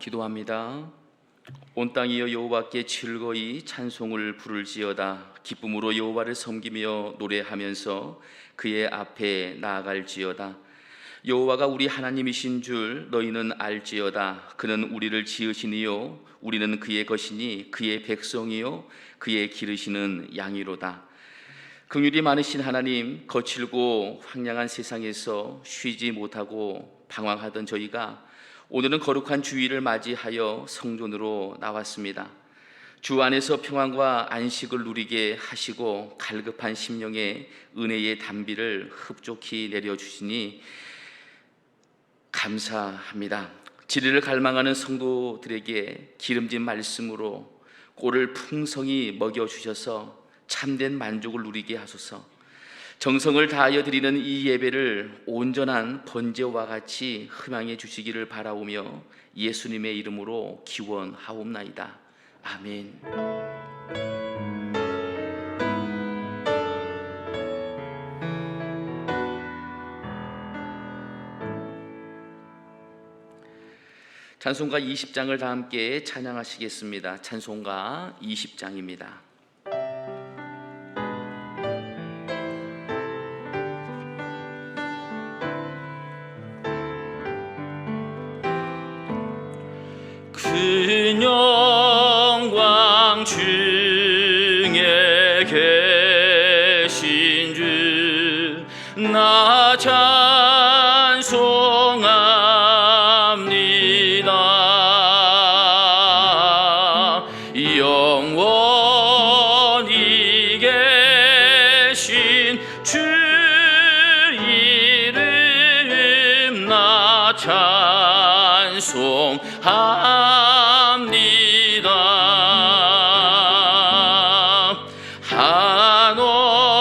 기도합니다. 온 땅이여 여호와께 즐거이 찬송을 부를지어다. 기쁨으로 여호와를 섬기며 노래하면서 그의 앞에 나아갈지어다. 여호와가 우리 하나님이신 줄 너희는 알지어다. 그는 우리를 지으시니요 우리는 그의 것이니 그의 백성이요 그의 기르시는 양이로다. 긍휼이 많으신 하나님, 거칠고 황량한 세상에서 쉬지 못하고 방황하던 저희가 오늘은 거룩한 주일을 맞이하여 성전으로 나왔습니다. 주 안에서 평안과 안식을 누리게 하시고 갈급한 심령에 은혜의 단비를 흡족히 내려주시니 감사합니다. 진리를 갈망하는 성도들에게 기름진 말씀으로 꼴을 풍성히 먹여주셔서 참된 만족을 누리게 하소서. 정성을 다하여 드리는 이 예배를 온전한 번제와 같이 흠양해 주시기를 바라오며 예수님의 이름으로 기원하옵나이다. 아멘. 찬송가 20장을 다 함께 찬양하시겠습니다. 찬송가 20장입니다. 큰 영광 중에 계신 주 나 찬송합니다. 영원히 계신 주 이름 나 찬송합니다.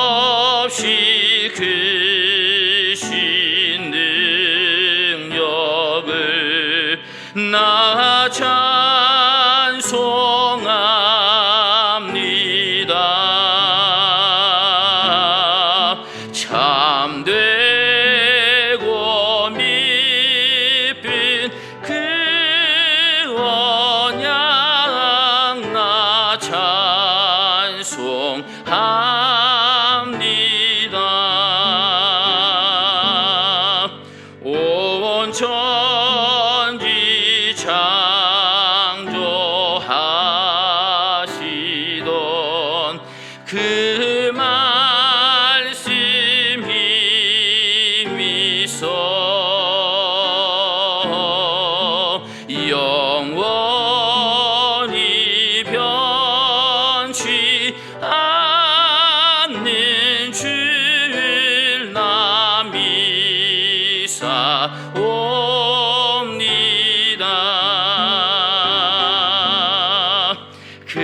한없이 크신 능력을 나 찬송합니다. 참되고 미쁜 그 언약 나 찬송합니다. 온 천지 창조하시던 그 말씀 힘있어 영원히 변치 않는 줄 나 믿사옵니다. 그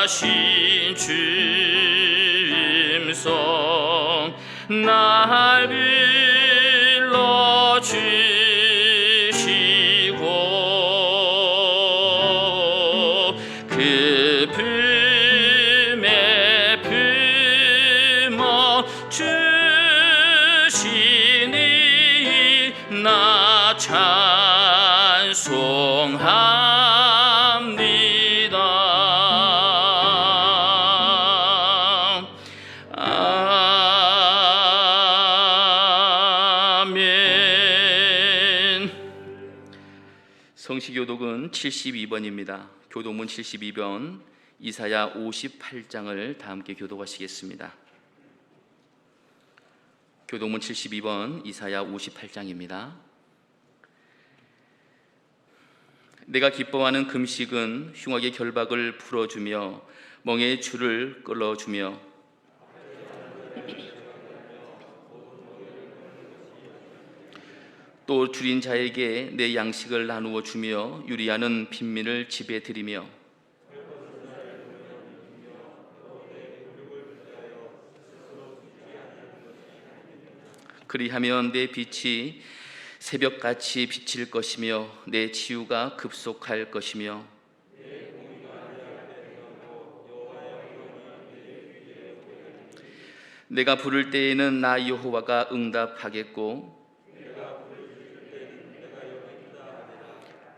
온유하신 주임성 날 불러주시고 그 품에 품어 주시니 나 찬송합니다. 아멘. 성시교독은 72번입니다. 교독문 72번 이사야 58장을 다 함께 교독하시겠습니다. 교독문 72번 이사야 58장입니다. 내가 기뻐하는 금식은 흉악의 결박을 풀어주며 멍에의 줄을 끌어주며 또 줄인 자에게 내 양식을 나누어 주며 유리하는 빈민을 집에 들이며 그리하면 내 빛이 새벽같이 비칠 것이며 내 치유가 급속할 것이며 내가 부를 때에는 나 여호와가 응답하겠고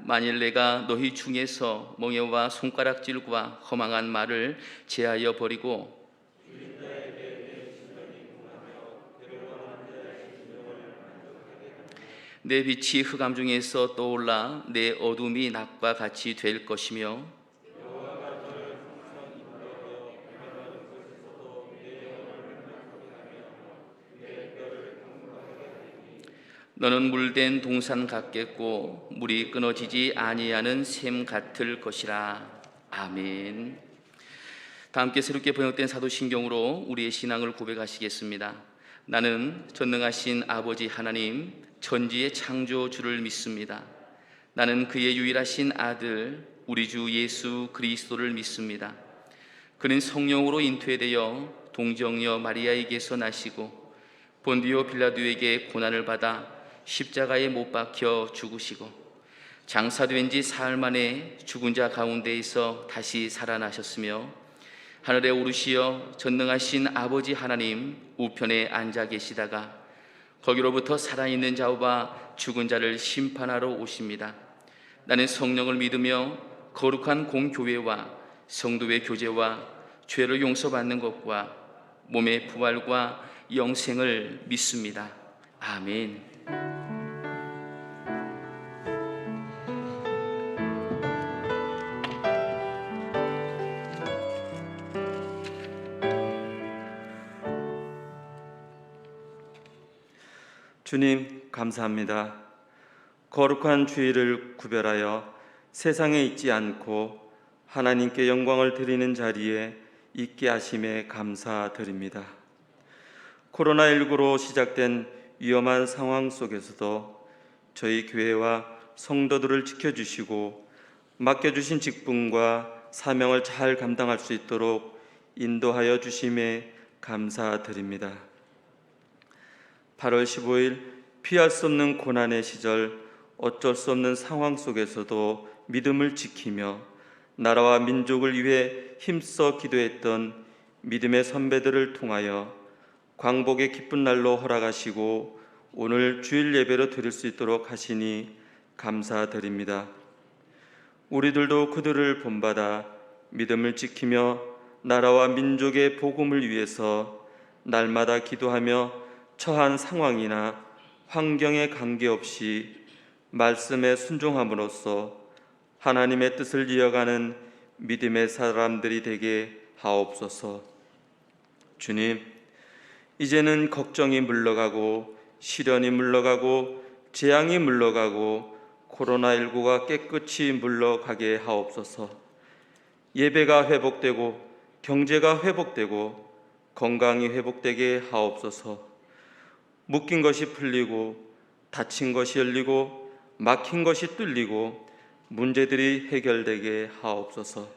만일 내가 너희 중에서 멍에와 손가락질과 허망한 말을 제하여 버리고 내 빛이 흑암 중에서 떠올라 내 어둠이 낮과 같이 될 것이며 너는 물된 동산 같겠고 물이 끊어지지 아니하는 샘 같을 것이라. 아멘. 다 함께 새롭게 번역된 사도신경으로 우리의 신앙을 고백하시겠습니다. 나는 전능하신 아버지 하나님 천지의 창조주를 믿습니다. 나는 그의 유일하신 아들 우리 주 예수 그리스도를 믿습니다. 그는 성령으로 잉태되어 동정녀 마리아에게서 나시고 본디오 빌라도에게 고난을 받아 십자가에 못 박혀 죽으시고 장사된 지 사흘 만에 죽은 자 가운데에서 다시 살아나셨으며 하늘에 오르시어 전능하신 아버지 하나님 우편에 앉아 계시다가 거기로부터 살아있는 자와 죽은 자를 심판하러 오십니다. 나는 성령을 믿으며 거룩한 공교회와 성도의 교제와 죄를 용서받는 것과 몸의 부활과 영생을 믿습니다. 아멘. 주님 감사합니다. 거룩한 주일을 구별하여 세상에 있지 않고 하나님께 영광을 드리는 자리에 있게 하심에 감사드립니다. 코로나19로 시작된 위험한 상황 속에서도 저희 교회와 성도들을 지켜주시고 맡겨주신 직분과 사명을 잘 감당할 수 있도록 인도하여 주심에 감사드립니다. 8월 15일 피할 수 없는 고난의 시절 어쩔 수 없는 상황 속에서도 믿음을 지키며 나라와 민족을 위해 힘써 기도했던 믿음의 선배들을 통하여 광복의 기쁜 날로 허락하시고 오늘 주일 예배로 드릴 수 있도록 하시니 감사드립니다. 우리들도 그들을 본받아 믿음을 지키며 나라와 민족의 복음을 위해서 날마다 기도하며 처한 상황이나 환경에 관계없이 말씀에 순종함으로써 하나님의 뜻을 이어가는 믿음의 사람들이 되게 하옵소서. 주님, 이제는 걱정이 물러가고 시련이 물러가고 재앙이 물러가고 코로나19가 깨끗이 물러가게 하옵소서. 예배가 회복되고 경제가 회복되고 건강이 회복되게 하옵소서. 묶인 것이 풀리고 닫힌 것이 열리고 막힌 것이 뚫리고 문제들이 해결되게 하옵소서.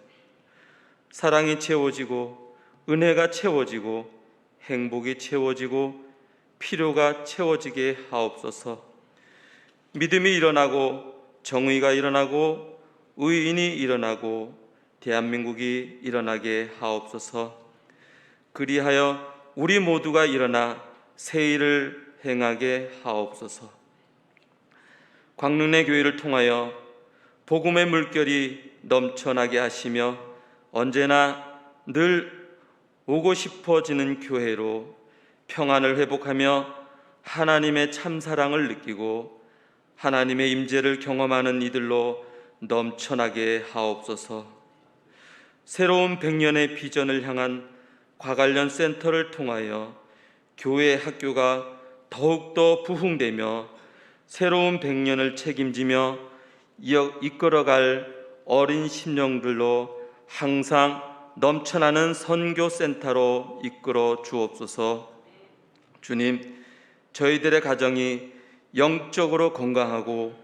사랑이 채워지고 은혜가 채워지고 행복이 채워지고 필요가 채워지게 하옵소서. 믿음이 일어나고 정의가 일어나고 의인이 일어나고 대한민국이 일어나게 하옵소서. 그리하여 우리 모두가 일어나 새 일을 행하게 하옵소서. 광릉내 교회를 통하여 복음의 물결이 넘쳐나게 하시며 언제나 늘 오고 싶어지는 교회로 평안을 회복하며 하나님의 참사랑을 느끼고 하나님의 임재를 경험하는 이들로 넘쳐나게 하옵소서. 새로운 100년의 비전을 향한 과관련 센터를 통하여 교회 학교가 더욱더 부흥되며 새로운 100년을 책임지며 이끌어갈 어린 심령들로 항상 넘쳐나는 선교센터로 이끌어 주옵소서. 주님, 저희들의 가정이 영적으로 건강하고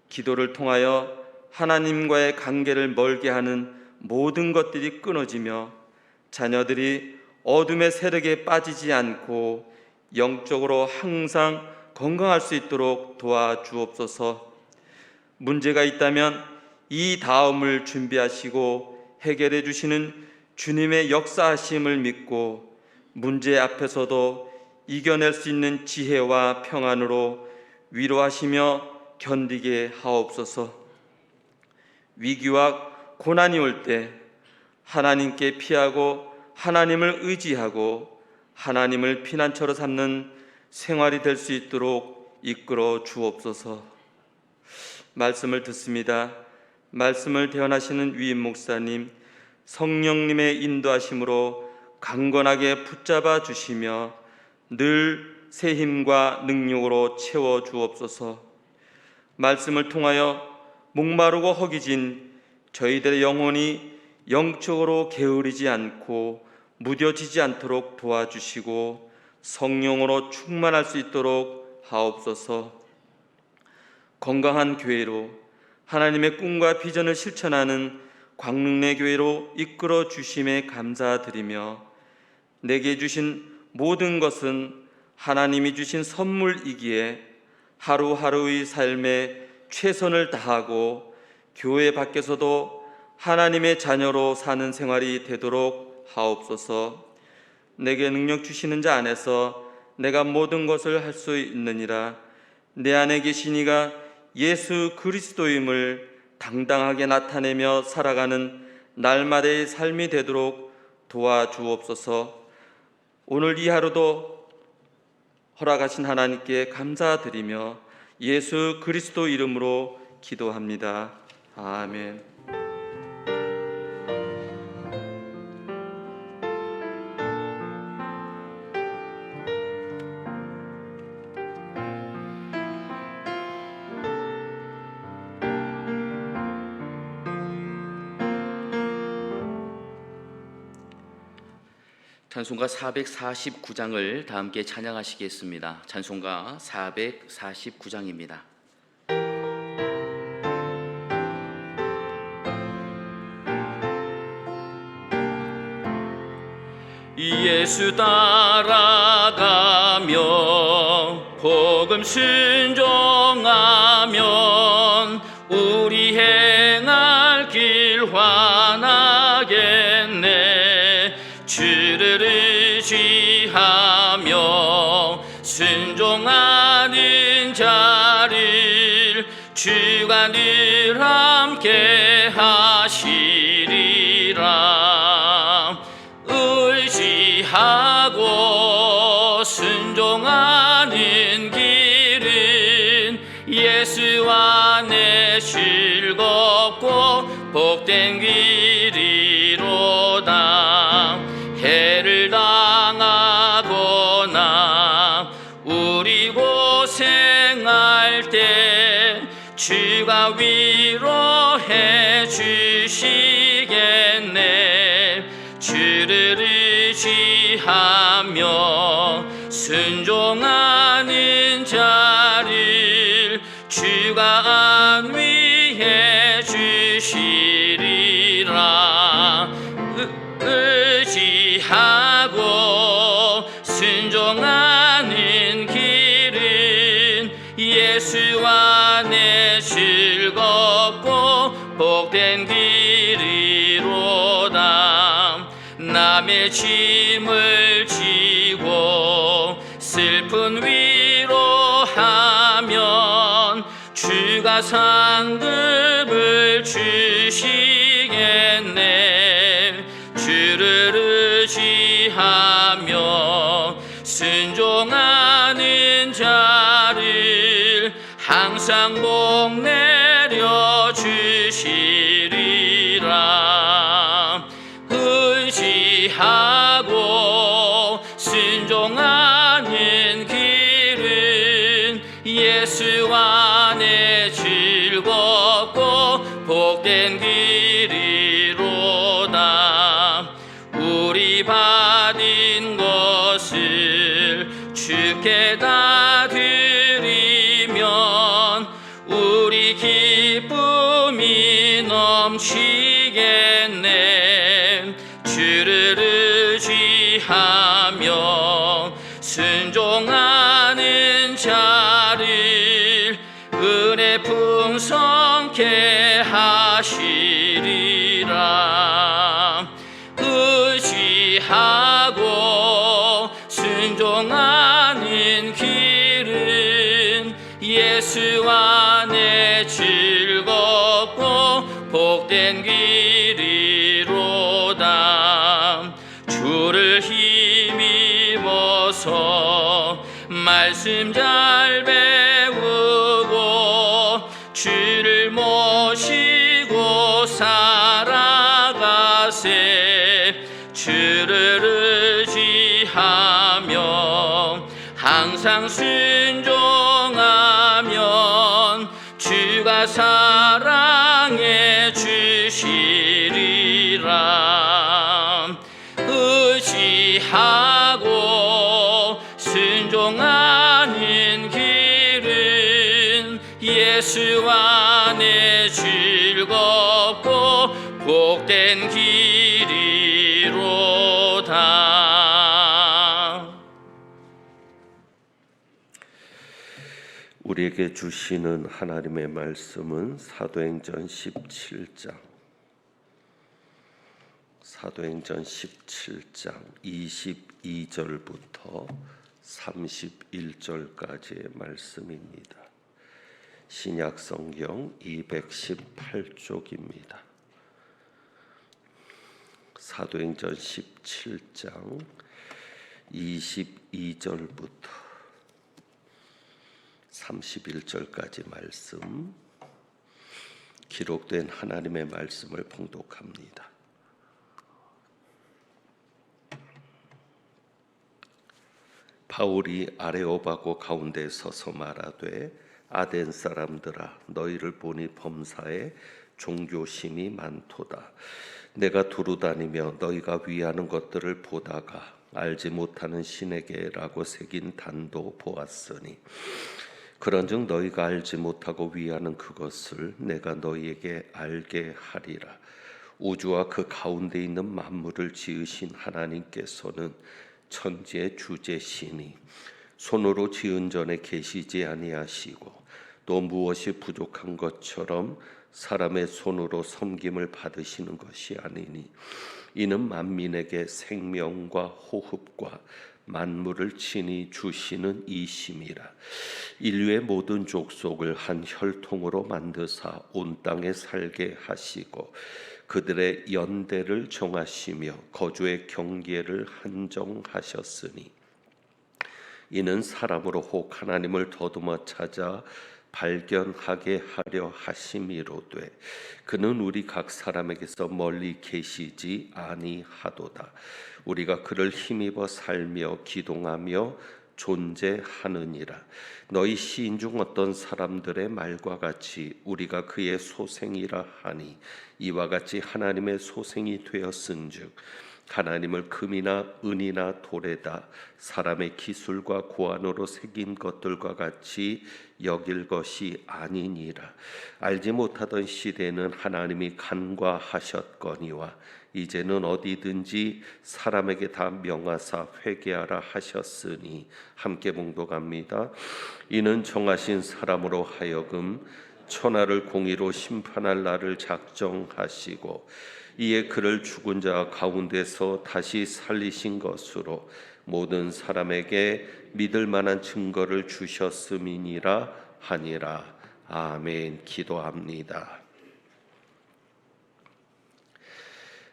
기도를 통하여 하나님과의 관계를 멀게 하는 모든 것들이 끊어지며 자녀들이 어둠의 세력에 빠지지 않고 영적으로 항상 건강할 수 있도록 도와주옵소서. 문제가 있다면 이 다음을 준비하시고 해결해 주시는 주님의 역사하심을 믿고 문제 앞에서도 이겨낼 수 있는 지혜와 평안으로 위로하시며 견디게 하옵소서. 위기와 고난이 올 때 하나님께 피하고 하나님을 의지하고 하나님을 피난처로 삼는 생활이 될 수 있도록 이끌어 주옵소서. 말씀을 듣습니다. 말씀을 대언하시는 위임 목사님, 성령님의 인도하심으로 강건하게 붙잡아 주시며 늘 새 힘과 능력으로 채워 주옵소서. 말씀을 통하여 목마르고 허기진 저희들의 영혼이 영적으로 게으르지 않고 무뎌지지 않도록 도와주시고 성령으로 충만할 수 있도록 하옵소서. 건강한 교회로 하나님의 꿈과 비전을 실천하는 광릉내 교회로 이끌어 주심에 감사드리며 내게 주신 모든 것은 하나님이 주신 선물이기에 하루하루의 삶에 최선을 다하고 교회 밖에서도 하나님의 자녀로 사는 생활이 되도록 하옵소서. 내게 능력 주시는 자 안에서 내가 모든 것을 할 수 있느니라. 내 안에 계신 이가 예수 그리스도임을 당당하게 나타내며 살아가는 날마다의 삶이 되도록 도와주옵소서. 오늘 이 하루도 허락하신 하나님께 감사드리며 예수 그리스도 이름으로 기도합니다. 아멘. 찬송가 449장을 다 함께 찬양하시겠습니다. 찬송가 449장입니다. 예수 따라가며 복음 순종하면 우리 행할 길 환하겠네. 주를 의지하며 순종하는 자를 주가 늘 함께 하시리라. 의지하고 순종하는 길은 예수 안에 즐겁고 복된 길이로다. 해를 당하거나 우리 고생할 때 주가 위로해 주시겠네. 주를 의지하며 순종하는 자를 주가 안위해 주시리라. 의지하고 순종하는 길은 예수 안에 즐겁고 복된 길이로다. 남의 짐을 지고 슬픈 위로하면 주가 상급을 주시겠네. 주를 의지하며 순종하는 자를 항상 복 내려 주시리라. 의지하고 순종하는 길은 예수 안에 즐겁고 복된 길이로다. 우리 받은 것을 주께 다 드리면 우리 기쁨이 넘치겠네. 주를 의지하며 순종하는 자를 은혜 풍성케 하시리라. 의지하고 순종하는 길은 예수 안에 즐겁고 복 말씀 잘 배우고 주를 모시고 살아가세. 주를 의지하며 항상 순종하면 주가 사랑해 주시리라. 의지하고 순종하는 길은 예수 안에 즐겁고 복된 길이로다. 우리에게 주시는 하나님의 말씀은 사도행전 17장 22절부터 31절까지의 말씀입니다. 신약성경 218쪽입니다. 사도행전 17장 22절부터 31절까지 말씀, 기록된 하나님의 말씀을 봉독합니다. 바울이 아레오바고 가운데 서서 말하되, 아덴 사람들아, 너희를 보니 범사에 종교심이 많도다. 내가 두루다니며 너희가 위하는 것들을 보다가 알지 못하는 신에게라고 새긴 단도 보았으니, 그런즉 너희가 알지 못하고 위하는 그것을 내가 너희에게 알게 하리라. 우주와 그 가운데 있는 만물을 지으신 하나님께서는 천지의 주제시니 손으로 지은 전에 계시지 아니하시고 또 무엇이 부족한 것처럼 사람의 손으로 섬김을 받으시는 것이 아니니, 이는 만민에게 생명과 호흡과 만물을 친히 주시는 이심이라. 인류의 모든 족속을 한 혈통으로 만드사 온 땅에 살게 하시고 그들의 연대를 정하시며 거주의 경계를 한정하셨으니, 이는 사람으로 혹 하나님을 더듬어 찾아 발견하게 하려 하심이로되, 그는 우리 각 사람에게서 멀리 계시지 아니하도다. 우리가 그를 힘입어 살며 기동하며 존재하느니라. 너희 시인 중 어떤 사람들의 말과 같이 우리가 그의 소생이라 하니, 이와 같이 하나님의 소생이 되었은즉 하나님을 금이나 은이나 돌에다 사람의 기술과 고안으로 새긴 것들과 같이 여길 것이 아니니라. 알지 못하던 시대는 하나님이 간과하셨거니와 이제는 어디든지 사람에게 다 명하사 회개하라 하셨으니, 함께 봉독합니다. 이는 정하신 사람으로 하여금 천하를 공의로 심판할 날을 작정하시고, 이에 그를 죽은 자 가운데서 다시 살리신 것으로 모든 사람에게 믿을 만한 증거를 주셨음이니라 하니라. 아멘. 기도합니다.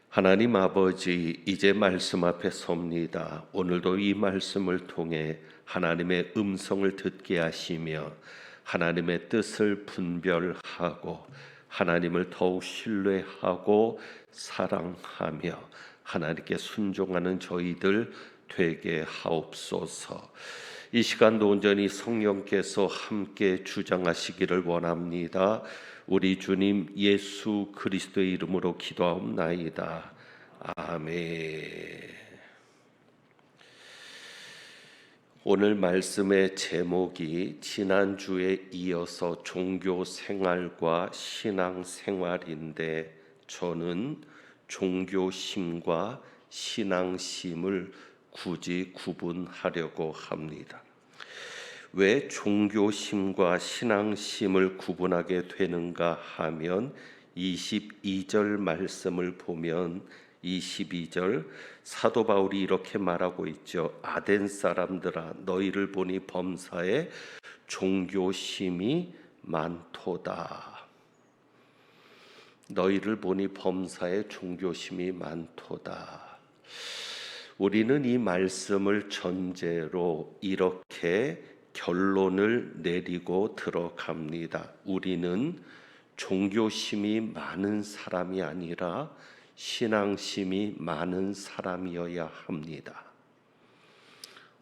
하나님 아버지, 이제 말씀 앞에 섭니다. 오늘도 이 말씀을 통해 하나님의 음성을 듣게 하시며 하나님의 뜻을 분별하고 하나님을 더욱 신뢰하고 사랑하며 하나님께 순종하는 저희들 되게 하옵소서. 이 시간도 온전히 성령께서 함께 주장하시기를 원합니다. 우리 주님 예수 그리스도의 이름으로 기도하옵나이다. 아멘. 오늘 말씀의 제목이 지난주에 이어서 종교 생활과 신앙 생활인데, 저는 종교심과 신앙심을 굳이 구분하려고 합니다. 왜 종교심과 신앙심을 구분하게 되는가 하면 22절 말씀을 보면 22절 사도 바울이 이렇게 말하고 있죠. 아덴 사람들아, 너희를 보니 범사에 종교심이 많도다. 너희를 보니 범사에 종교심이 많도다. 우리는 이 말씀을 전제로 이렇게 결론을 내리고 들어갑니다. 우리는 종교심이 많은 사람이 아니라 신앙심이 많은 사람이어야 합니다.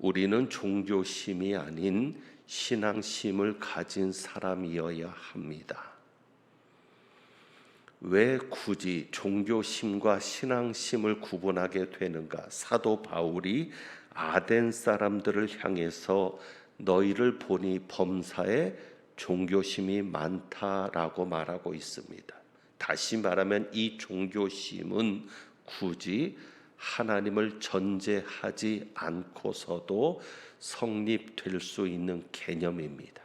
우리는 종교심이 아닌 신앙심을 가진 사람이어야 합니다. 왜 굳이 종교심과 신앙심을 구분하게 되는가? 사도 바울이 아덴 사람들을 향해서 너희를 보니 범사에 종교심이 많다라고 말하고 있습니다. 다시 말하면 이 종교심은 굳이 하나님을 전제하지 않고서도 성립될 수 있는 개념입니다.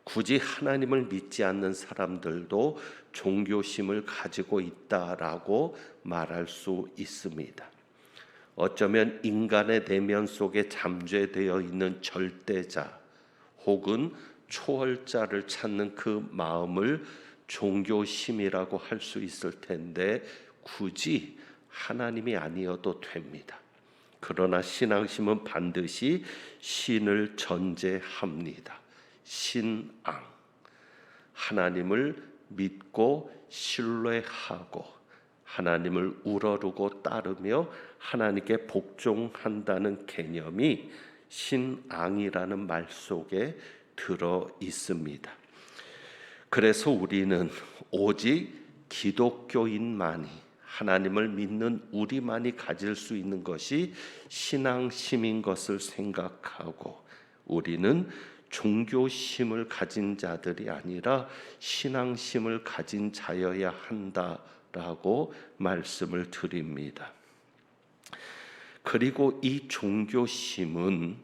굳이 하나님을 믿지 않는 사람들도 종교심을 가지고 있다라고 말할 수 있습니다. 어쩌면 인간의 내면 속에 잠재되어 있는 절대자 혹은 초월자를 찾는 그 마음을 종교심이라고 할 수 있을 텐데 굳이 하나님이 아니어도 됩니다. 그러나 신앙심은 반드시 신을 전제합니다. 신앙, 하나님을 믿고 신뢰하고 하나님을 우러르고 따르며 하나님께 복종한다는 개념이 신앙이라는 말 속에 들어 있습니다. 그래서 우리는 오직 기독교인만이, 하나님을 믿는 우리만이 가질 수 있는 것이 신앙심인 것을 생각하고, 우리는 종교심을 가진 자들이 아니라 신앙심을 가진 자여야 한다라고 말씀을 드립니다. 그리고 이 종교심은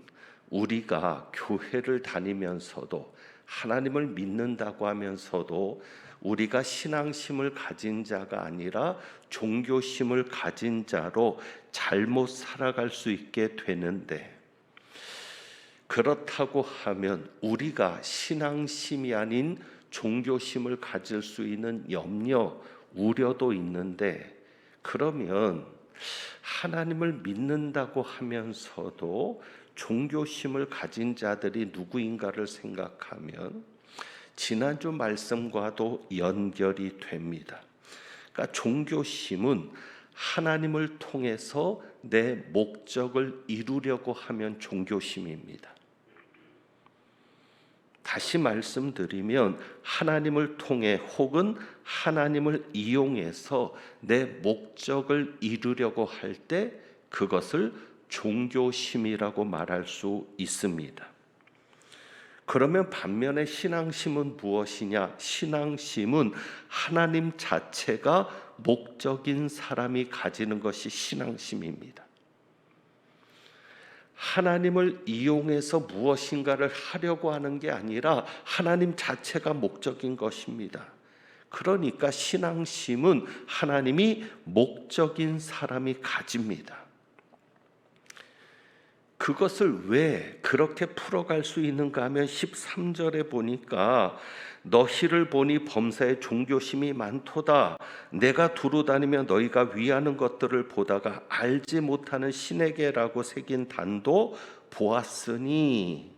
우리가 교회를 다니면서도 하나님을 믿는다고 하면서도 우리가 신앙심을 가진 자가 아니라 종교심을 가진 자로 잘못 살아갈 수 있게 되는데, 그렇다고 하면 우리가 신앙심이 아닌 종교심을 가질 수 있는 염려, 우려도 있는데, 그러면 하나님을 믿는다고 하면서도 종교심을 가진 자들이 누구인가를 생각하면 지난주 말씀과도 연결이 됩니다. 그러니까 종교심은 하나님을 통해서 내 목적을 이루려고 하면 종교심입니다. 다시 말씀드리면 하나님을 통해 혹은 하나님을 이용해서 내 목적을 이루려고 할 때 그것을 종교심이라고 말할 수 있습니다. 그러면 반면에 신앙심은 무엇이냐? 신앙심은 하나님 자체가 목적인 사람이 가지는 것이 신앙심입니다. 하나님을 이용해서 무엇인가를 하려고 하는 게 아니라 하나님 자체가 목적인 것입니다. 그러니까 신앙심은 하나님이 목적인 사람이 가집니다. 그것을 왜 그렇게 풀어갈 수 있는가 하면 13절에 보니까 너희를 보니 범사에 종교심이 많도다. 내가 두루 다니며 너희가 위하는 것들을 보다가 알지 못하는 신에게라고 새긴 단도 보았으니,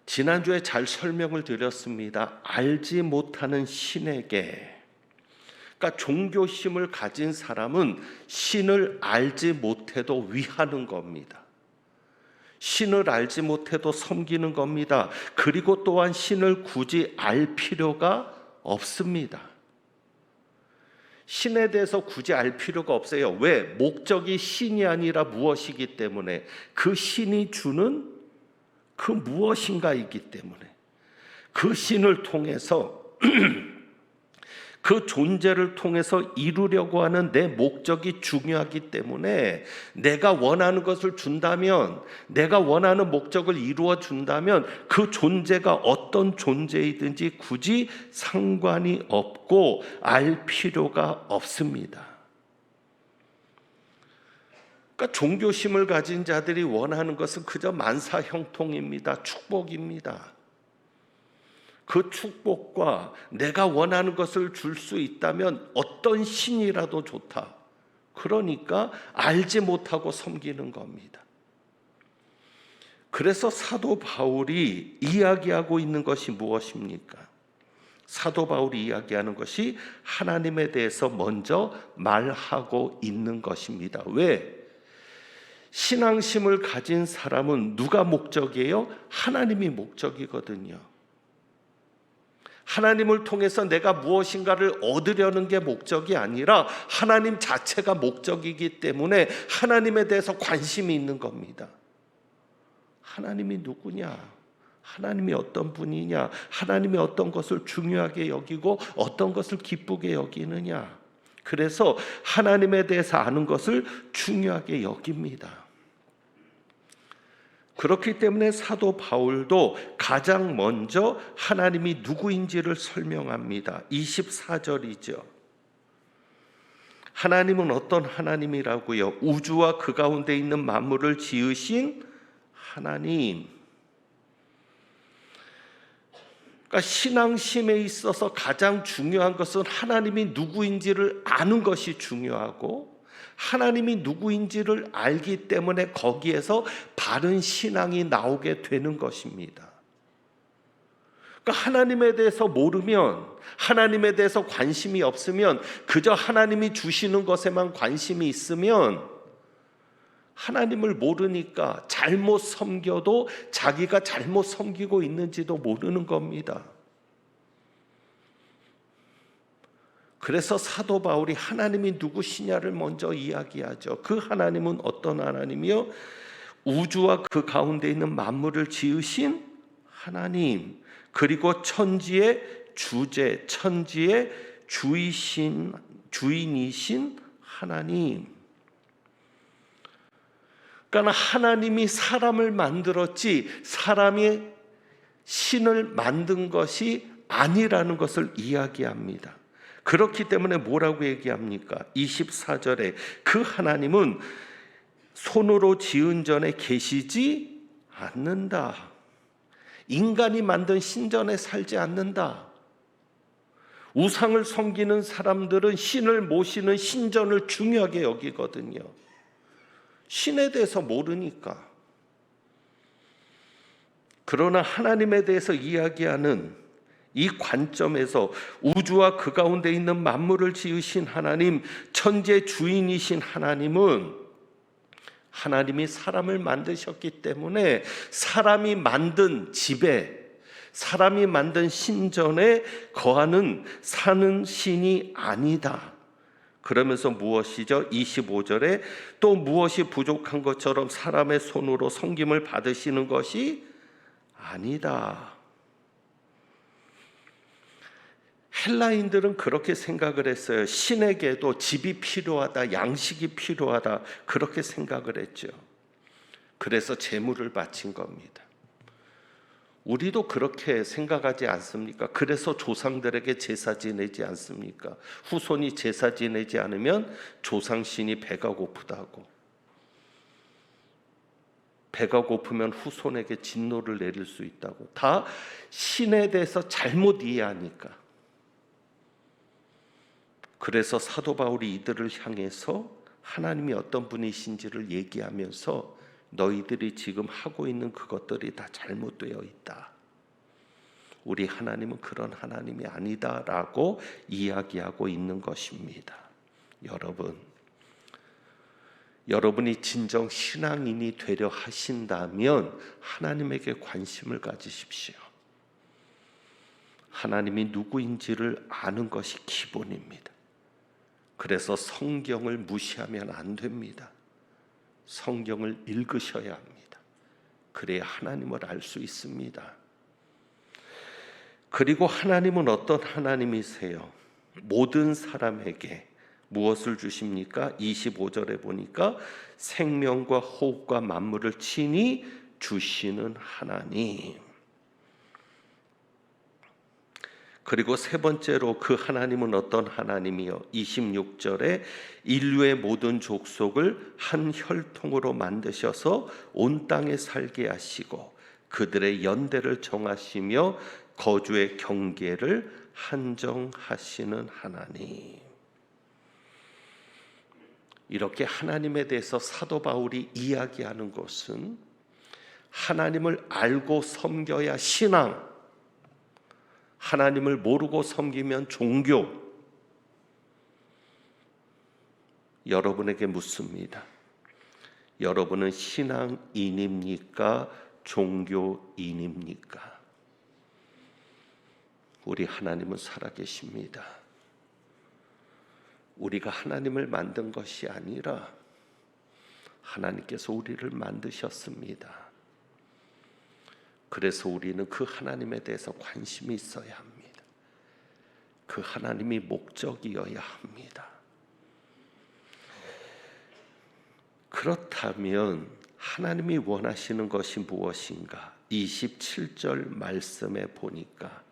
지난주에 잘 설명을 드렸습니다. 알지 못하는 신에게, 그러니까 종교심을 가진 사람은 신을 알지 못해도 위하는 겁니다. 신을 알지 못해도 섬기는 겁니다. 그리고 또한 신을 굳이 알 필요가 없습니다. 신에 대해서 굳이 알 필요가 없어요. 왜? 목적이 신이 아니라 무엇이기 때문에, 그 신이 주는 그 무엇인가이기 때문에, 그 신을 통해서 그 존재를 통해서 이루려고 하는 내 목적이 중요하기 때문에, 내가 원하는 것을 준다면, 내가 원하는 목적을 이루어 준다면 그 존재가 어떤 존재이든지 굳이 상관이 없고 알 필요가 없습니다. 그러니까 종교심을 가진 자들이 원하는 것은 그저 만사형통입니다. 축복입니다. 그 축복과 내가 원하는 것을 줄 수 있다면 어떤 신이라도 좋다. 그러니까 알지 못하고 섬기는 겁니다. 그래서 사도 바울이 이야기하고 있는 것이 무엇입니까? 사도 바울이 이야기하는 것이 하나님에 대해서 먼저 말하고 있는 것입니다. 왜? 신앙심을 가진 사람은 누가 목적이에요? 하나님이 목적이거든요. 하나님을 통해서 내가 무엇인가를 얻으려는 게 목적이 아니라 하나님 자체가 목적이기 때문에 하나님에 대해서 관심이 있는 겁니다. 하나님이 누구냐? 하나님이 어떤 분이냐? 하나님이 어떤 것을 중요하게 여기고 어떤 것을 기쁘게 여기느냐? 그래서 하나님에 대해서 아는 것을 중요하게 여깁니다. 그렇기 때문에 사도 바울도 가장 먼저 하나님이 누구인지를 설명합니다. 24절이죠. 하나님은 어떤 하나님이라고요? 우주와 그 가운데 있는 만물을 지으신 하나님. 그러니까 신앙심에 있어서 가장 중요한 것은 하나님이 누구인지를 아는 것이 중요하고, 하나님이 누구인지를 알기 때문에 거기에서 바른 신앙이 나오게 되는 것입니다. 그러니까 하나님에 대해서 모르면, 하나님에 대해서 관심이 없으면, 그저 하나님이 주시는 것에만 관심이 있으면 하나님을 모르니까 잘못 섬겨도 자기가 잘못 섬기고 있는지도 모르는 겁니다. 그래서 사도 바울이 하나님이 누구시냐를 먼저 이야기하죠. 그 하나님은 어떤 하나님이요? 우주와 그 가운데 있는 만물을 지으신 하나님, 그리고 천지의 주제, 천지의 주인이신 하나님. 그러니까 하나님이 사람을 만들었지 사람이 신을 만든 것이 아니라는 것을 이야기합니다. 그렇기 때문에 뭐라고 얘기합니까? 24절에 그 하나님은 손으로 지은 전에 계시지 않는다. 인간이 만든 신전에 살지 않는다. 우상을 섬기는 사람들은 신을 모시는 신전을 중요하게 여기거든요. 신에 대해서 모르니까. 그러나 하나님에 대해서 이야기하는 이 관점에서 우주와 그 가운데 있는 만물을 지으신 하나님, 천지의 주인이신 하나님은 하나님이 사람을 만드셨기 때문에 사람이 만든 집에, 사람이 만든 신전에 거하는 사는 신이 아니다. 그러면서 무엇이죠? 25절에 또 무엇이 부족한 것처럼 사람의 손으로 섬김을 받으시는 것이 아니다. 헬라인들은 그렇게 생각을 했어요. 신에게도 집이 필요하다, 양식이 필요하다, 그렇게 생각을 했죠. 그래서 제물을 바친 겁니다. 우리도 그렇게 생각하지 않습니까? 그래서 조상들에게 제사 지내지 않습니까? 후손이 제사 지내지 않으면 조상신이 배가 고프다고. 배가 고프면 후손에게 진노를 내릴 수 있다고. 다 신에 대해서 잘못 이해하니까. 그래서 사도 바울이 이들을 향해서 하나님이 어떤 분이신지를 얘기하면서 너희들이 지금 하고 있는 그것들이 다 잘못되어 있다. 우리 하나님은 그런 하나님이 아니다라고 이야기하고 있는 것입니다. 여러분이 진정 신앙인이 되려 하신다면 하나님에게 관심을 가지십시오. 하나님이 누구인지를 아는 것이 기본입니다. 그래서 성경을 무시하면 안 됩니다. 성경을 읽으셔야 합니다. 그래야 하나님을 알 수 있습니다. 그리고 하나님은 어떤 하나님이세요? 모든 사람에게 무엇을 주십니까? 25절에 보니까 생명과 호흡과 만물을 친히 주시는 하나님. 그리고 세 번째로 그 하나님은 어떤 하나님이요? 26절에 인류의 모든 족속을 한 혈통으로 만드셔서 온 땅에 살게 하시고 그들의 연대를 정하시며 거주의 경계를 한정하시는 하나님. 이렇게 하나님에 대해서 사도 바울이 이야기하는 것은 하나님을 알고 섬겨야 신앙, 하나님을 모르고 섬기면 종교. 여러분에게 묻습니다. 여러분은 신앙인입니까? 종교인입니까? 우리 하나님은 살아계십니다. 우리가 하나님을 만든 것이 아니라 하나님께서 우리를 만드셨습니다. 그래서 우리는 그 하나님에 대해서 관심이 있어야 합니다. 그 하나님이 목적이어야 합니다. 그렇다면 하나님이 원하시는 것이 무엇인가? 27절 말씀에 보니까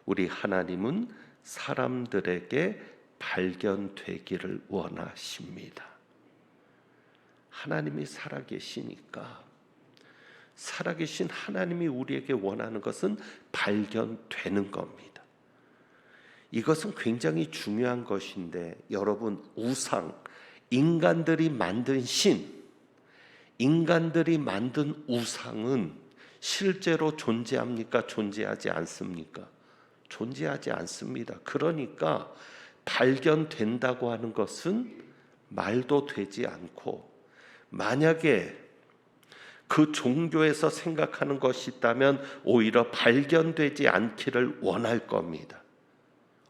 우리 하나님은 사람들에게 발견되기를 원하십니다. 하나님이 살아계시니까 살아계신 하나님이 우리에게 원하는 것은 발견되는 겁니다. 이것은 굉장히 중요한 것인데 여러분, 우상, 인간들이 만든 신, 인간들이 만든 우상은 실제로 존재합니까? 존재하지 않습니까? 존재하지 않습니다. 그러니까 발견된다고 하는 것은 말도 되지 않고, 만약에 그 종교에서 생각하는 것이 있다면 오히려 발견되지 않기를 원할 겁니다.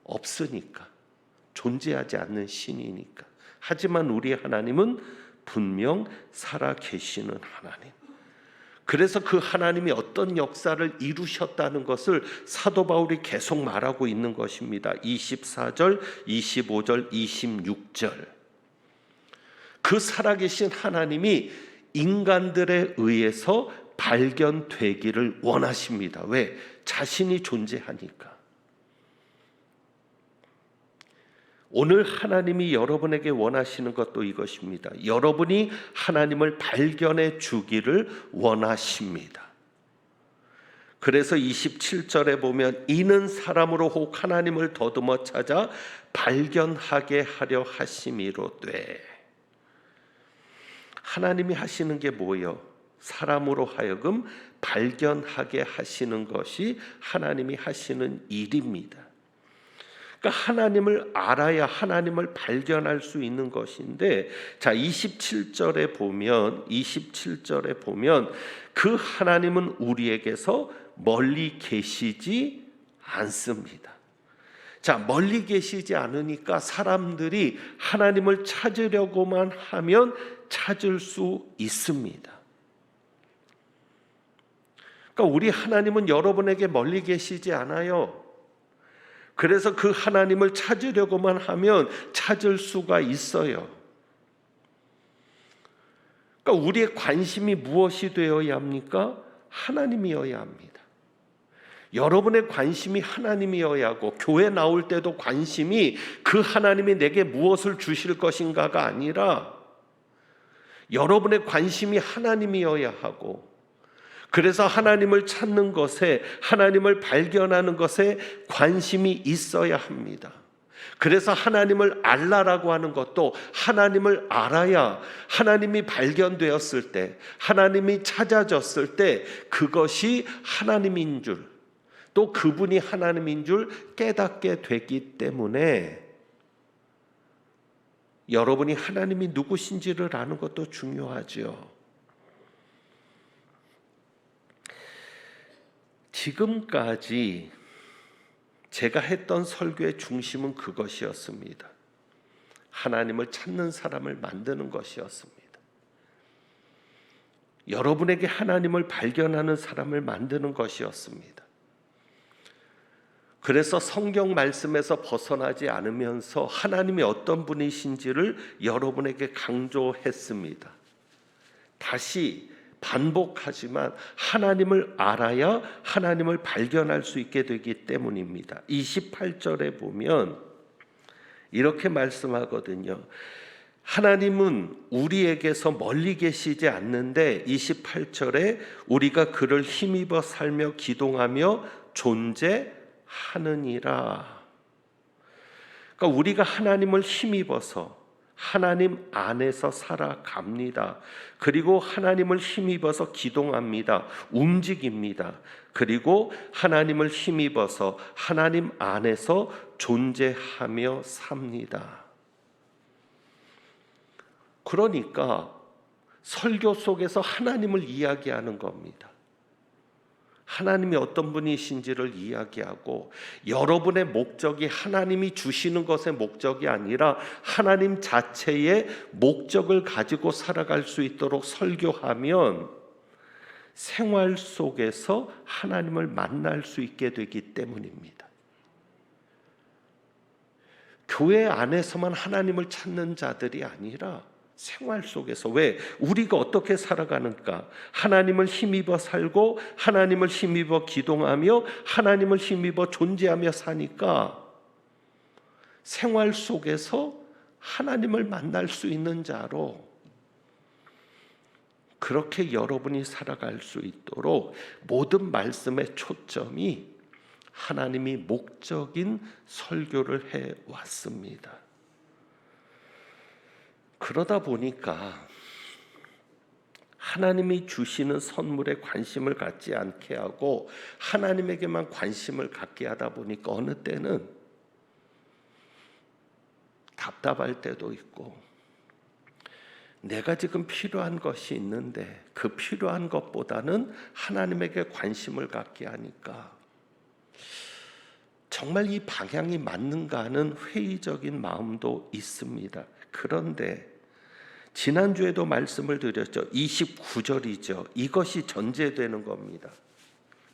없으니까, 존재하지 않는 신이니까. 하지만 우리 하나님은 분명 살아계시는 하나님. 그래서 그 하나님이 어떤 역사를 이루셨다는 것을 사도 바울이 계속 말하고 있는 것입니다. 24절, 25절, 26절. 그 살아계신 하나님이 인간들에 의해서 발견되기를 원하십니다. 왜? 자신이 존재하니까. 오늘 하나님이 여러분에게 원하시는 것도 이것입니다. 여러분이 하나님을 발견해 주기를 원하십니다. 그래서 27절에 보면 이는 사람으로 혹 하나님을 더듬어 찾아 발견하게 하려 하심이로되. 하나님이 하시는 게 뭐예요? 사람으로 하여금 발견하게 하시는 것이 하나님이 하시는 일입니다. 그러니까 하나님을 알아야 하나님을 발견할 수 있는 것인데, 자 27절에 보면 그 하나님은 우리에게서 멀리 계시지 않습니다. 자, 멀리 계시지 않으니까 사람들이 하나님을 찾으려고만 하면 찾을 수 있습니다. 그러니까 우리 하나님은 여러분에게 멀리 계시지 않아요. 그래서 그 하나님을 찾으려고만 하면 찾을 수가 있어요. 그러니까 우리의 관심이 무엇이 되어야 합니까? 하나님이어야 합니다. 여러분의 관심이 하나님이어야 하고, 교회 나올 때도 관심이 그 하나님이 내게 무엇을 주실 것인가가 아니라 여러분의 관심이 하나님이어야 하고, 그래서 하나님을 찾는 것에, 하나님을 발견하는 것에 관심이 있어야 합니다. 그래서 하나님을 알라라고 하는 것도 하나님을 알아야 하나님이 발견되었을 때, 하나님이 찾아졌을 때 그것이 하나님인 줄, 또 그분이 하나님인 줄 깨닫게 되기 때문에 여러분이 하나님이 누구신지를 아는 것도 중요하죠. 지금까지 제가 했던 설교의 중심은 그것이었습니다. 하나님을 찾는 사람을 만드는 것이었습니다. 여러분에게 하나님을 발견하는 사람을 만드는 것이었습니다. 그래서 성경 말씀에서 벗어나지 않으면서 하나님이 어떤 분이신지를 여러분에게 강조했습니다. 다시 반복하지만 하나님을 알아야 하나님을 발견할 수 있게 되기 때문입니다. 28절에 보면 이렇게 말씀하거든요. 하나님은 우리에게서 멀리 계시지 않는데 28절에 우리가 그를 힘입어 살며 기동하며 존재하느니라. 그러니까 우리가 하나님을 힘입어서, 하나님 안에서 살아갑니다. 그리고 하나님을 힘입어서 기동합니다. 움직입니다. 그리고 하나님을 힘입어서 하나님 안에서 존재하며 삽니다. 그러니까 설교 속에서 하나님을 이야기하는 겁니다. 하나님이 어떤 분이신지를 이야기하고, 여러분의 목적이 하나님이 주시는 것의 목적이 아니라 하나님 자체의 목적을 가지고 살아갈 수 있도록 설교하면 생활 속에서 하나님을 만날 수 있게 되기 때문입니다. 교회 안에서만 하나님을 찾는 자들이 아니라 생활 속에서, 왜? 우리가 어떻게 살아가는가? 하나님을 힘입어 살고 하나님을 힘입어 기동하며 하나님을 힘입어 존재하며 사니까 생활 속에서 하나님을 만날 수 있는 자로, 그렇게 여러분이 살아갈 수 있도록 모든 말씀의 초점이 하나님이 목적인 설교를 해왔습니다. 그러다 보니까 하나님이 주시는 선물에 관심을 갖지 않게 하고 하나님에게만 관심을 갖게 하다 보니까 어느 때는 답답할 때도 있고, 내가 지금 필요한 것이 있는데 그 필요한 것보다는 하나님에게 관심을 갖게 하니까 정말 이 방향이 맞는가 하는 회의적인 마음도 있습니다. 그런데 지난주에도 말씀을 드렸죠. 29절이죠. 이것이 전제되는 겁니다.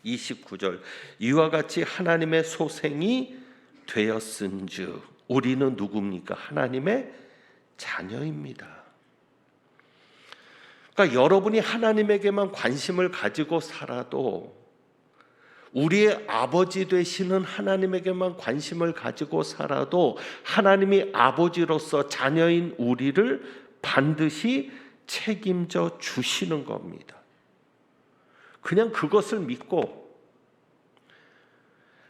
29절, 이와 같이 하나님의 소생이 되었은즉, 우리는 누굽니까? 하나님의 자녀입니다. 그러니까 여러분이 하나님에게만 관심을 가지고 살아도, 우리의 아버지 되시는 하나님에게만 관심을 가지고 살아도 하나님이 아버지로서 자녀인 우리를 반드시 책임져 주시는 겁니다. 그냥 그것을 믿고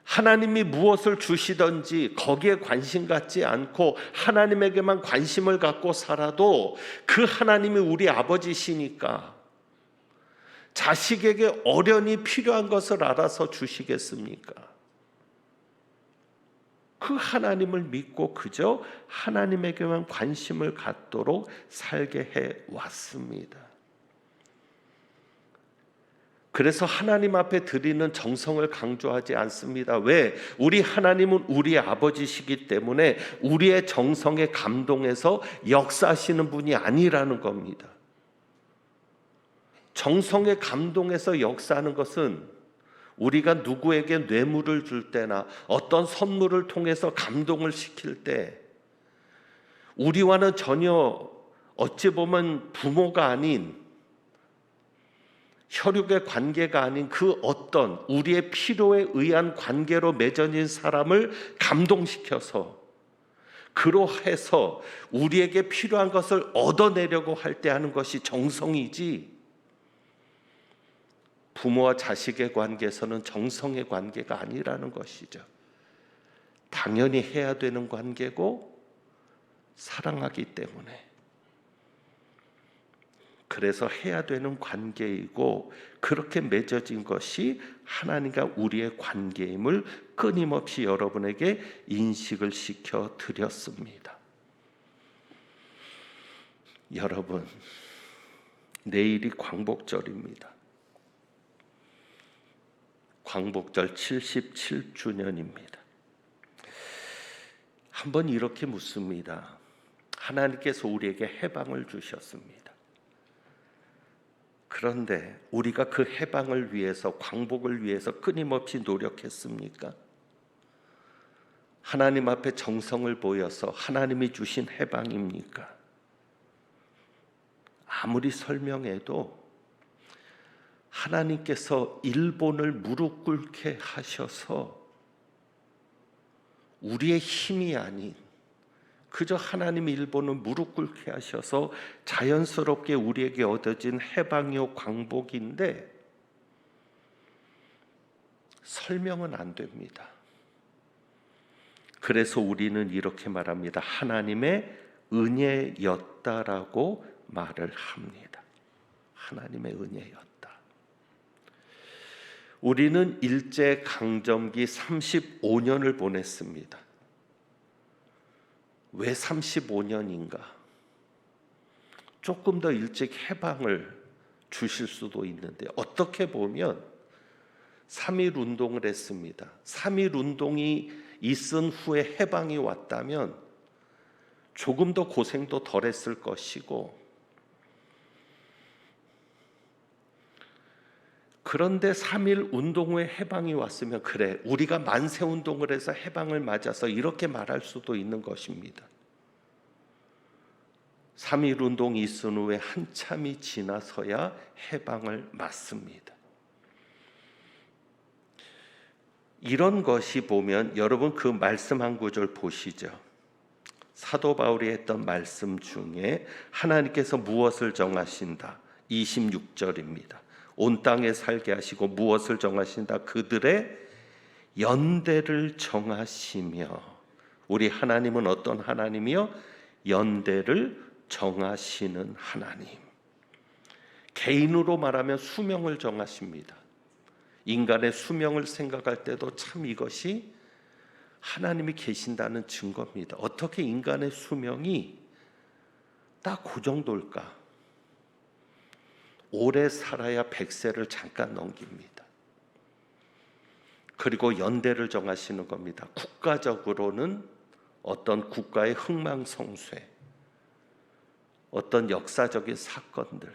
하나님이 무엇을 주시든지 거기에 관심 갖지 않고 하나님에게만 관심을 갖고 살아도 그 하나님이 우리 아버지시니까 자식에게 어련히 필요한 것을 알아서 주시겠습니까? 그 하나님을 믿고 그저 하나님에게만 관심을 갖도록 살게 해왔습니다. 그래서 하나님 앞에 드리는 정성을 강조하지 않습니다. 왜? 우리 하나님은 우리 아버지시기 때문에 우리의 정성에 감동해서 역사하시는 분이 아니라는 겁니다. 정성에 감동해서 역사하는 것은 우리가 누구에게 뇌물을 줄 때나 어떤 선물을 통해서 감동을 시킬 때 우리와는 전혀 어찌 보면 부모가 아닌, 혈육의 관계가 아닌 그 어떤 우리의 필요에 의한 관계로 맺어진 사람을 감동시켜서 그로해서 우리에게 필요한 것을 얻어내려고 할 때 하는 것이 정성이지, 부모와 자식의 관계에서는 정성의 관계가 아니라는 것이죠. 당연히 해야 되는 관계고 사랑하기 때문에 그래서 해야 되는 관계이고, 그렇게 맺어진 것이 하나님과 우리의 관계임을 끊임없이 여러분에게 인식을 시켜 드렸습니다. 여러분, 내일이 광복절입니다. 광복절 77주년입니다. 한번 이렇게 묻습니다. 하나님께서 우리에게 해방을 주셨습니다. 그런데 우리가 그 해방을 위해서, 광복을 위해서 끊임없이 노력했습니까? 하나님 앞에 정성을 보여서 하나님이 주신 해방입니까? 아무리 설명해도 하나님께서 일본을 무릎 꿇게 하셔서 우리의 힘이 아닌 그저 하나님이 일본을 무릎 꿇게 하셔서 자연스럽게 우리에게 얻어진 해방이요 광복인데 설명은 안 됩니다. 그래서 우리는 이렇게 말합니다. 하나님의 은혜였다라고 말을 합니다. 하나님의 은혜였다. 우리는 일제 강점기 35년을 보냈습니다. 왜 35년인가? 조금 더 일찍 해방을 주실 수도 있는데, 어떻게 보면 3.1 운동을 했습니다. 3.1 운동이 있은 후에 해방이 왔다면 조금 더 고생도 덜 했을 것이고, 그런데 3.1 운동 후에 해방이 왔으면 그래, 우리가 만세 운동을 해서 해방을 맞아서 이렇게 말할 수도 있는 것입니다. 3.1 운동이 있은 후에 한참이 지나서야 해방을 맞습니다. 이런 것이 보면 여러분 그 말씀 한 구절 보시죠. 사도 바울이 했던 말씀 중에 하나님께서 무엇을 정하신다? 26절입니다. 온 땅에 살게 하시고 무엇을 정하신다? 그들의 연대를 정하시며. 우리 하나님은 어떤 하나님이요? 연대를 정하시는 하나님. 개인으로 말하면 수명을 정하십니다. 인간의 수명을 생각할 때도 참 이것이 하나님이 계신다는 증거입니다. 어떻게 인간의 수명이 딱 그 정도일까? 오래 살아야 100세를 잠깐 넘깁니다. 그리고 연대를 정하시는 겁니다. 국가적으로는 어떤 국가의 흥망성쇠, 어떤 역사적인 사건들,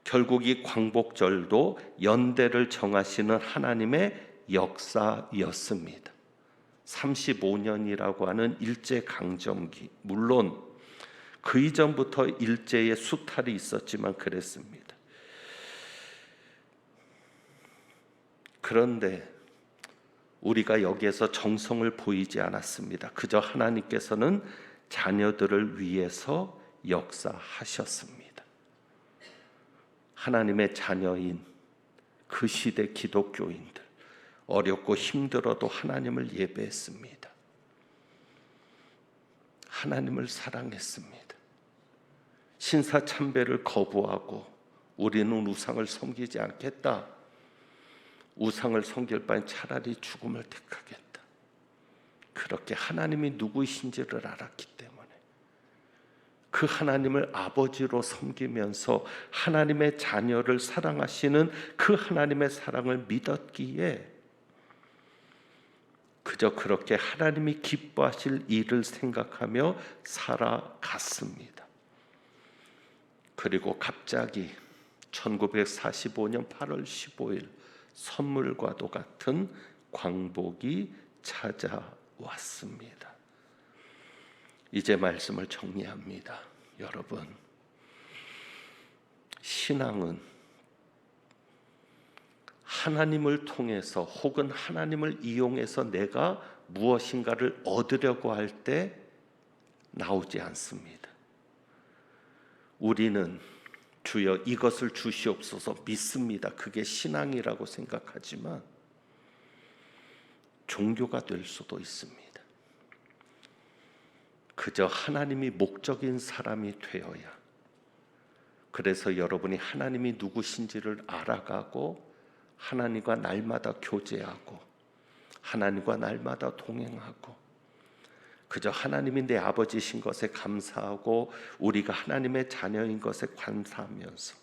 결국 이 광복절도 연대를 정하시는 하나님의 역사였습니다. 35년이라고 하는 일제강점기, 물론 그 이전부터 일제의 수탈이 있었지만 그랬습니다. 그런데 우리가 여기에서 정성을 보이지 않았습니다. 그저 하나님께서는 자녀들을 위해서 역사하셨습니다. 하나님의 자녀인 그 시대 기독교인들, 어렵고 힘들어도 하나님을 예배했습니다. 하나님을 사랑했습니다. 신사참배를 거부하고 우리는 우상을 섬기지 않겠다. 우상을 섬길 바엔 차라리 죽음을 택하겠다. 그렇게 하나님이 누구이신지를 알았기 때문에 그 하나님을 아버지로 섬기면서 하나님의 자녀를 사랑하시는 그 하나님의 사랑을 믿었기에 그저 그렇게 하나님이 기뻐하실 일을 생각하며 살아갔습니다. 그리고 갑자기 1945년 8월 15일 선물과도 같은 광복이 찾아왔습니다. 이제 말씀을 정리합니다. 여러분, 신앙은 하나님을 통해서 혹은 하나님을 이용해서 내가 무엇인가를 얻으려고 할 때 나오지 않습니다. 우리는 주여 이것을 주시옵소서 믿습니다. 그게 신앙이라고 생각하지만 종교가 될 수도 있습니다. 그저 하나님이 목적인 사람이 되어야, 그래서 여러분이 하나님이 누구신지를 알아가고 하나님과 날마다 교제하고 하나님과 날마다 동행하고 그저 하나님이 내 아버지신 것에 감사하고 우리가 하나님의 자녀인 것에 감사하면서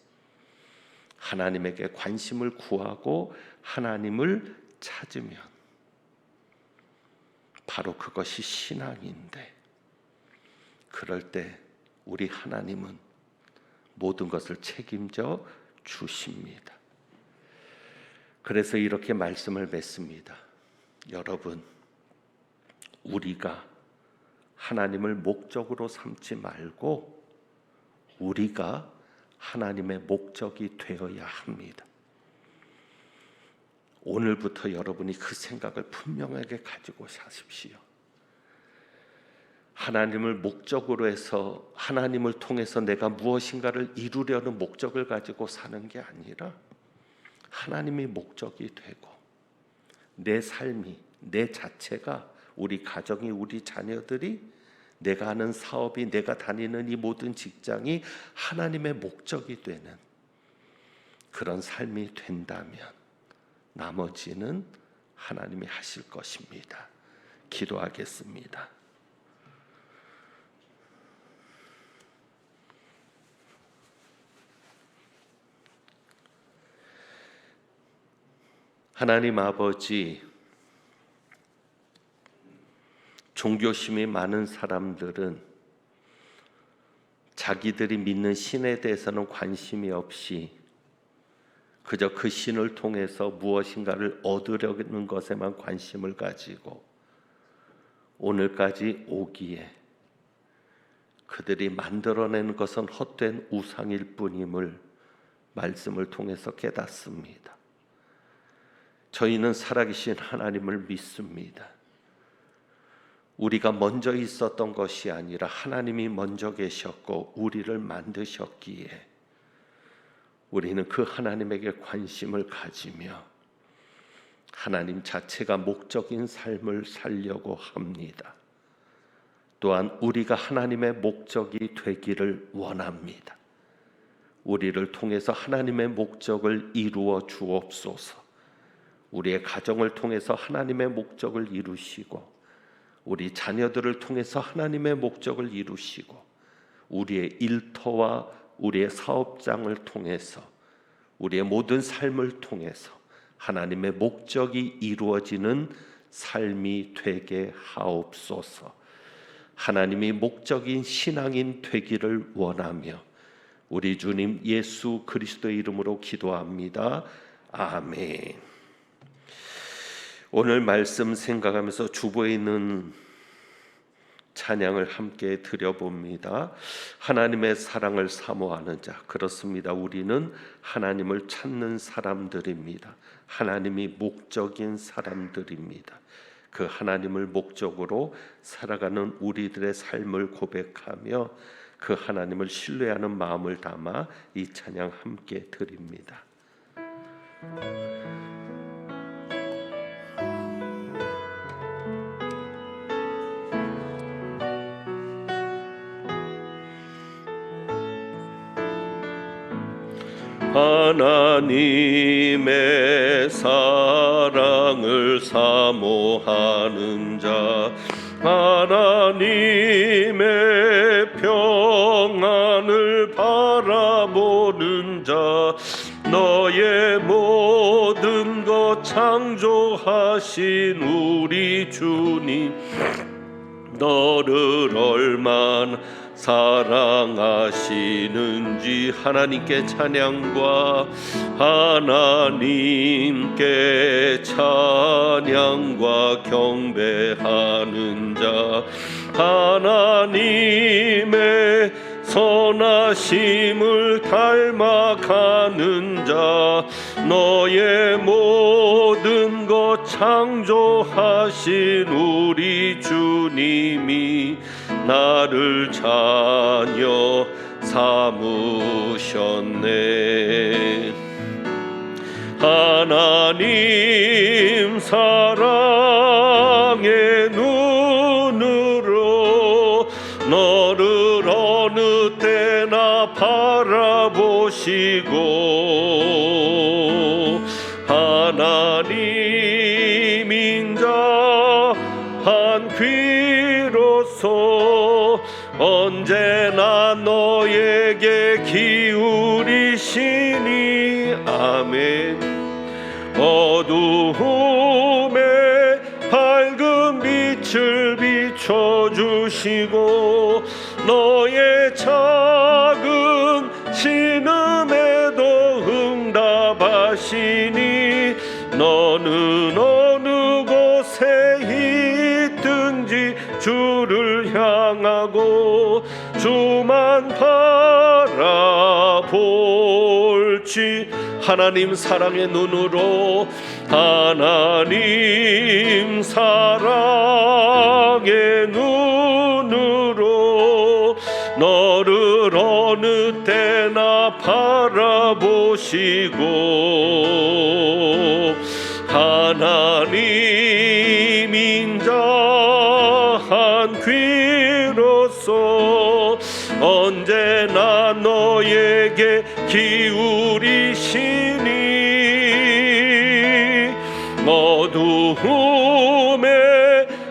하나님에게 관심을 구하고 하나님을 찾으면 바로 그것이 신앙인데, 그럴 때 우리 하나님은 모든 것을 책임져 주십니다. 그래서 이렇게 말씀을 맺습니다. 여러분, 우리가 하나님을 목적으로 삼지 말고 우리가 하나님의 목적이 되어야 합니다. 오늘부터 여러분이 그 생각을 분명하게 가지고 사십시오. 하나님을 목적으로 해서 하나님을 통해서 내가 무엇인가를 이루려는 목적을 가지고 사는 게 아니라 하나님이 목적이 되고 내 삶이, 내 자체가, 우리 가정이, 우리 자녀들이 내가 하는 사업이, 내가 다니는 이 모든 직장이 하나님의 목적이 되는 그런 삶이 된다면 나머지는 하나님이 하실 것입니다. 기도하겠습니다. 하나님 아버지, 종교심이 많은 사람들은 자기들이 믿는 신에 대해서는 관심이 없이 그저 그 신을 통해서 무엇인가를 얻으려는 것에만 관심을 가지고 오늘까지 오기에 그들이 만들어낸 것은 헛된 우상일 뿐임을 말씀을 통해서 깨닫습니다. 저희는 살아계신 하나님을 믿습니다. 우리가 먼저 있었던 것이 아니라 하나님이 먼저 계셨고 우리를 만드셨기에 우리는 그 하나님에게 관심을 가지며 하나님 자체가 목적인 삶을 살려고 합니다. 또한 우리가 하나님의 목적이 되기를 원합니다. 우리를 통해서 하나님의 목적을 이루어 주옵소서. 우리의 가정을 통해서 하나님의 목적을 이루시고 우리 자녀들을 통해서 하나님의 목적을 이루시고 우리의 일터와 우리의 사업장을 통해서 우리의 모든 삶을 통해서 하나님의 목적이 이루어지는 삶이 되게 하옵소서. 하나님이 목적인 신앙인 되기를 원하며 우리 주님 예수 그리스도의 이름으로 기도합니다. 아멘. 오늘 말씀 생각하면서 주보에 있는 찬양을 함께 드려봅니다. 하나님의 사랑을 사모하는 자. 그렇습니다. 우리는 하나님을 찾는 사람들입니다. 하나님이 목적인 사람들입니다. 그 하나님을 목적으로 살아가는 우리들의 삶을 고백하며 그 하나님을 신뢰하는 마음을 담아 이 찬양 함께 드립니다. 하나님의 사랑을 사모하는 자, 하나님의 평안을 바라보는 자, 너의 모든 것 창조하신 우리 주님, 너를 얼마나 사랑하시는지 하나님께 찬양과 하나님께 찬양과 경배하는 자, 하나님의 선하심을 닮아가는 자, 너의 모든 것 창조하신 우리 주님이 나를 자녀 삼으셨네. 하나님 사랑의 눈으로 너를 어느 때나 바라보시고 하나님 인자 한 귀로서 언제나 너에게 기울이시니 아멘. 어두움에 밝은 빛을 비춰주시고 너의 작은 신음에도 응답하시니 너는 어느 곳에 있든지 주를 향하고 주만 바라볼지. 하나님 사랑의 눈으로 하나님 사랑의 눈으로 너를 어느 때나 바라보시고 하나님 인자 한 귀로 내게 기울이시니 어두움에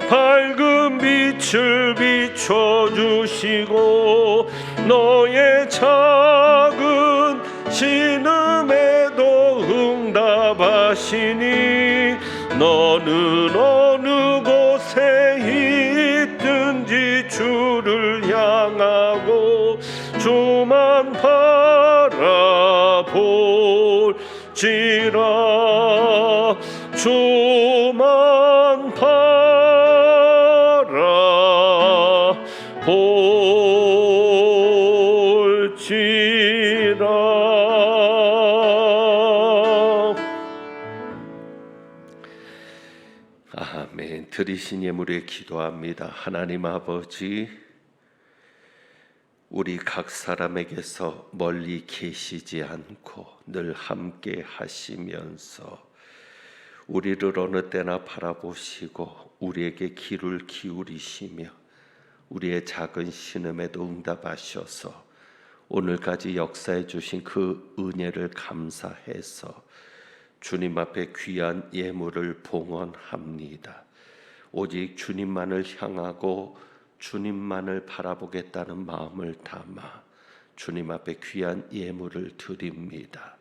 밝은 빛을 비춰주시고 너의 작은 신음에도 응답하시니 너는 어느 곳에 있든지 주를 향하고 주만 바라볼지라 주만 바라볼지라. 아멘. 드리신 예물에 기도합니다. 하나님 아버지, 우리 각 사람에게서 멀리 계시지 않고 늘 함께 하시면서 우리를 어느 때나 바라보시고 우리에게 귀를 기울이시며 우리의 작은 신음에도 응답하셔서 오늘까지 역사해 주신 그 은혜를 감사해서 주님 앞에 귀한 예물을 봉헌합니다. 오직 주님만을 향하고 주님만을 바라보겠다는 마음을 담아 주님 앞에 귀한 예물을 드립니다.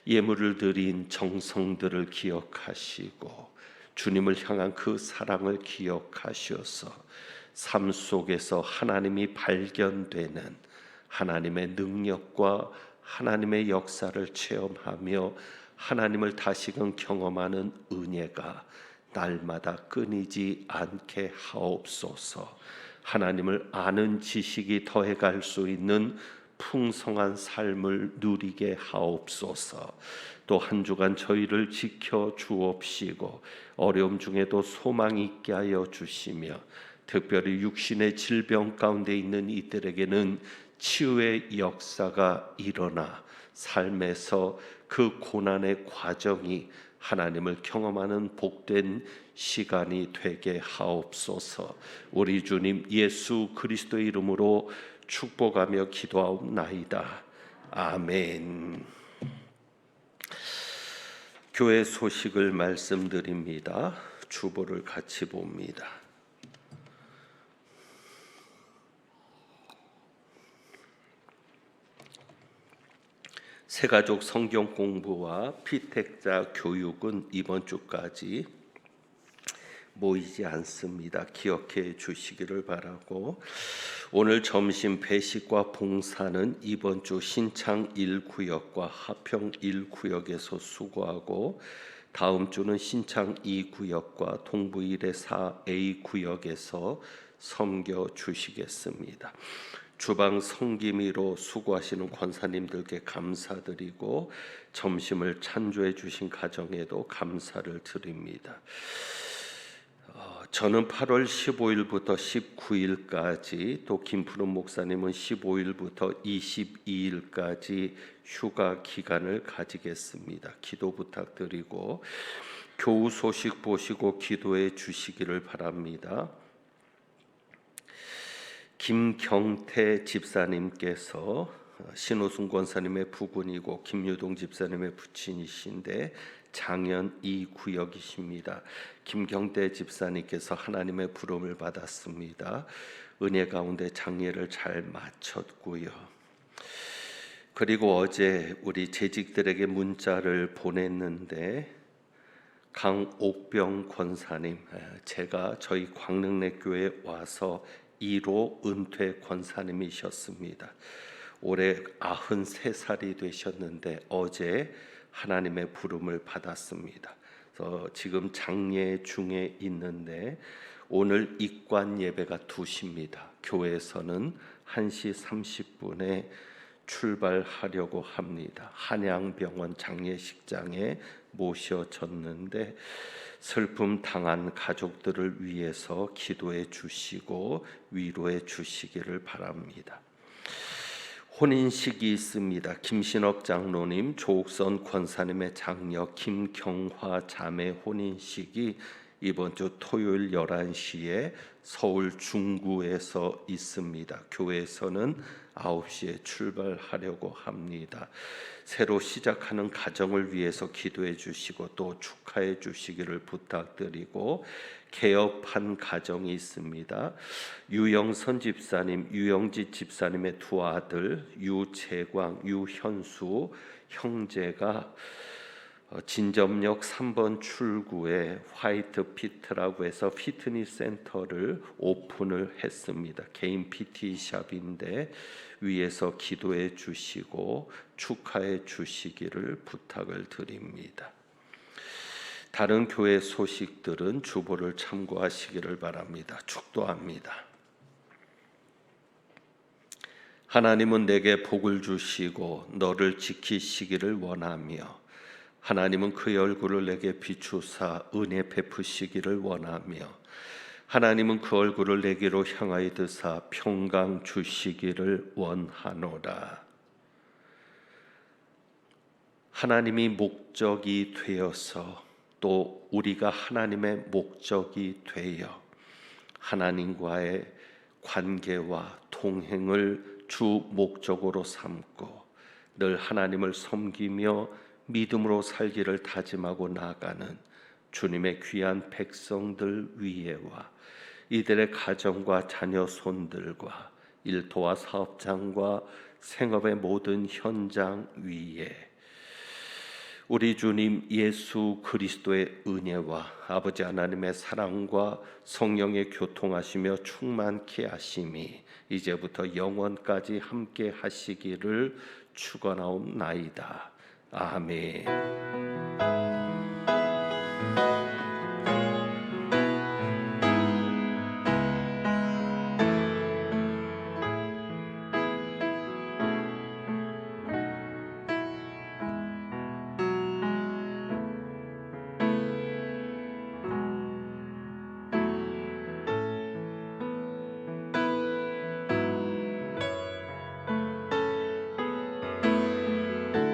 예물을 드린 정성들을 기억하시고 주님을 향한 그 사랑을 기억하셔서 삶 속에서 하나님이 발견되는 하나님의 능력과 하나님의 역사를 체험하며 하나님을 다시금 경험하는 은혜가 날마다 끊이지 않게 하옵소서. 하나님을 아는 지식이 더해갈 수 있는 풍성한 삶을 누리게 하옵소서. 또 한 주간 저희를 지켜 주옵시고 어려움 중에도 소망 있게 하여 주시며 특별히 육신의 질병 가운데 있는 이들에게는 치유의 역사가 일어나 삶에서 그 고난의 과정이 하나님을 경험하는 복된 시간이 되게 하옵소서. 우리 주님 예수 그리스도의 이름으로 축복하며 기도하옵나이다. 아멘. 교회 소식을 말씀드립니다. 주보를 같이 봅니다. 새가족 성경 공부와 피택자 교육은 이번 주까지 모이지 않습니다. 기억해 주시기를 바라고, 오늘 점심 배식과 봉사는 이번 주 신창 1구역과 하평 1구역에서 수고하고 다음 주는 신창 2구역과 동부 1의 4A 구역에서 섬겨 주시겠습니다. 주방 성김이로 수고하시는 권사님들께 감사드리고 점심을 찬조해 주신 가정에도 감사를 드립니다. 저는 8월 15일부터 19일까지, 또 김푸른 목사님은 15일부터 22일까지 휴가 기간을 가지겠습니다. 기도 부탁드리고 교우 소식 보시고 기도해 주시기를 바랍니다. 김경태 집사님께서 신호순 권사님의 부군이고 김유동 집사님의 부친이신데 장현 2구역이십니다. 김경태 집사님께서 하나님의 부름을 받았습니다. 은혜 가운데 장례를 잘 마쳤고요. 그리고 어제 우리 재직들에게 문자를 보냈는데 강옥병 권사님, 제가 저희 광릉내 교회에 와서 1호 은퇴 권사님이셨습니다. 올해 93살이 되셨는데 어제 하나님의 부름을 받았습니다. 그래서 지금 장례 중에 있는데 오늘 입관 예배가 2시입니다. 교회에서는 1시 30분에 출발하려고 합니다. 한양병원 장례식장에 모셔졌는데 슬픔 당한 가족들을 위해서 기도해 주시고 위로해 주시기를 바랍니다. 혼인식이 있습니다. 김신업 장로님, 조옥선 권사님의 장녀 김경화 자매 혼인식이 이번 주 토요일 11시에 서울 중구에서 있습니다. 교회에서는 9시에 출발하려고 합니다. 새로 시작하는 가정을 위해서 기도해 주시고 또 축하해 주시기를 부탁드리고, 개업한 가정이 있습니다. 유영선 집사님, 유영지 집사님의 두 아들 유재광, 유현수 형제가 진점역 3번 출구에 화이트 피트라고 해서 피트니스 센터를 오픈을 했습니다. 개인 PT 샵인데 위에서 기도해 주시고 축하해 주시기를 부탁을 드립니다. 다른 교회 소식들은 주보를 참고하시기를 바랍니다. 축도합니다. 하나님은 내게 복을 주시고 너를 지키시기를 원하며, 하나님은 그의 얼굴을 내게 비추사 은혜 베푸시기를 원하며, 하나님은 그 얼굴을 내게로 향하여 드사 평강 주시기를 원하노라. 하나님이 목적이 되어서 또 우리가 하나님의 목적이 되어 하나님과의 관계와 동행을 주 목적으로 삼고 늘 하나님을 섬기며 믿음으로 살기를 다짐하고 나아가는 주님의 귀한 백성들 위에와 이들의 가정과 자녀 손들과 일터와 사업장과 생업의 모든 현장 위에 우리 주님 예수 그리스도의 은혜와 아버지 하나님의 사랑과 성령의 교통하시며 충만케 하심이 이제부터 영원까지 함께 하시기를 축원하옵나이다. 아멘.